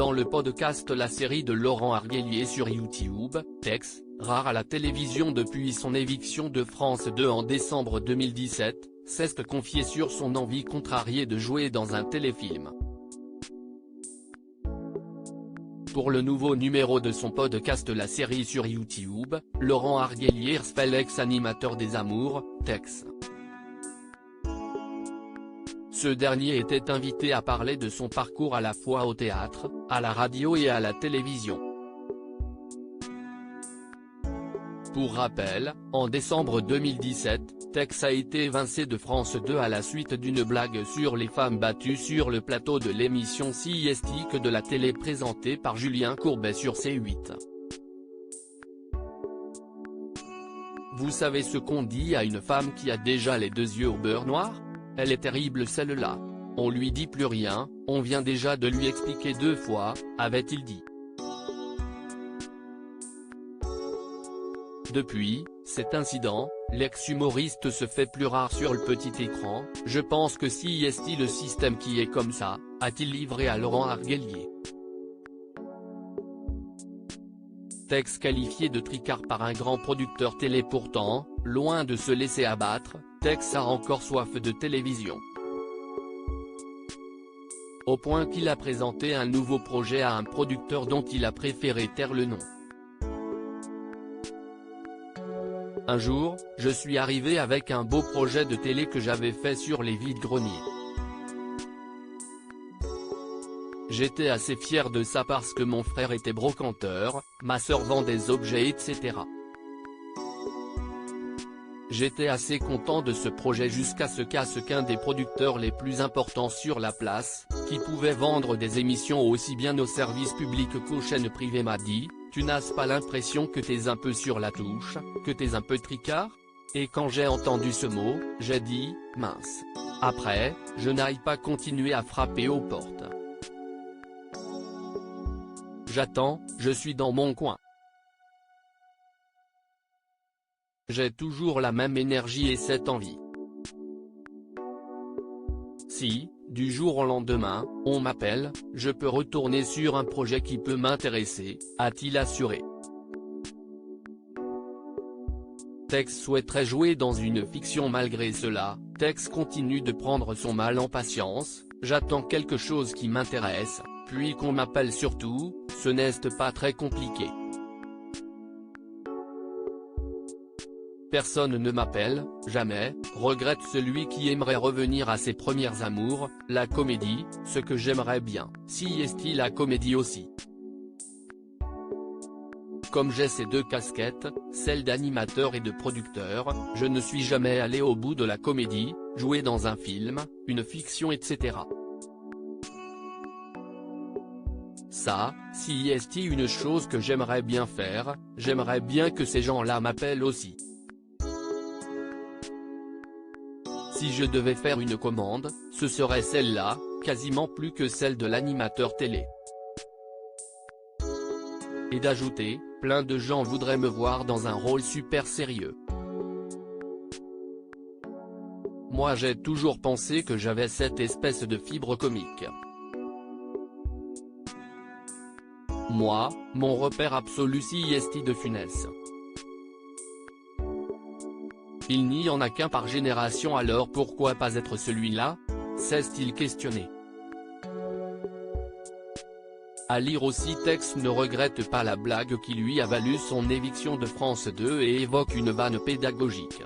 Dans le podcast La série de Laurent Arguelier sur YouTube, Tex, rare à la télévision depuis son éviction de France 2 en décembre 2017, s'est confié sur son envie contrariée de jouer dans un téléfilm. Pour le nouveau numéro de son podcast La série sur YouTube, Laurent Arguelier reçoit l'ex-animateur des Amours, Tex. Ce dernier était invité à parler de son parcours à la fois au théâtre, à la radio et à la télévision. Pour rappel, en décembre 2017, Tex a été évincé de France 2 à la suite d'une blague sur les femmes battues sur le plateau de l'émission Siestique de la télé présentée par Julien Courbet sur C8. Vous savez ce qu'on dit à une femme qui a déjà les deux yeux au beurre noir ? Elle est terrible celle-là. On lui dit plus rien, on vient déjà de lui expliquer 2 fois, avait-il dit. Depuis cet incident, l'ex-humoriste se fait plus rare sur le petit écran. Je pense que si est le système qui est comme ça, a-t-il livré à Laurent Arguelier. Tex qualifié de tricard par un grand producteur télé pourtant, loin de se laisser abattre, Tex a encore soif de télévision. Au point qu'il a présenté un nouveau projet à un producteur dont il a préféré taire le nom. Un jour, je suis arrivé avec un beau projet de télé que j'avais fait sur les vides-greniers. J'étais assez fier de ça parce que mon frère était brocanteur, ma sœur vend des objets etc. J'étais assez content de ce projet jusqu'à ce qu'un des producteurs les plus importants sur la place, qui pouvait vendre des émissions aussi bien aux services publics qu'aux chaînes privées m'a dit, tu n'as pas l'impression que t'es un peu sur la touche, que t'es un peu tricard ? Et quand j'ai entendu ce mot, j'ai dit, mince. Après, je n'aille pas continuer à frapper aux portes. J'attends, je suis dans mon coin. J'ai toujours la même énergie et cette envie. Si, du jour au lendemain, on m'appelle, je peux retourner sur un projet qui peut m'intéresser, a-t-il assuré. Tex souhaiterait jouer dans une fiction malgré cela, Tex continue de prendre son mal en patience, j'attends quelque chose qui m'intéresse, puis qu'on m'appelle surtout, ce n'est pas très compliqué. Personne ne m'appelle, jamais, regrette celui qui aimerait revenir à ses premières amours, la comédie, ce que j'aimerais bien, si est-il la comédie aussi. Comme j'ai ces 2 casquettes, celle d'animateur et de producteur, je ne suis jamais allé au bout de la comédie, jouer dans un film, une fiction etc. Ça, si est une chose que j'aimerais bien faire, j'aimerais bien que ces gens-là m'appellent aussi. Si je devais faire une commande, ce serait celle-là, quasiment plus que celle de l'animateur télé. Et d'ajouter, plein de gens voudraient me voir dans un rôle super sérieux. Moi j'ai toujours pensé que j'avais cette espèce de fibre comique. Moi, mon repère absolu si est de Funès. Il n'y en a qu'un par génération alors pourquoi pas être celui-là ? S'est-il questionné. À lire aussi Tex ne regrette pas la blague qui lui a valu son éviction de France 2 et évoque une vanne pédagogique.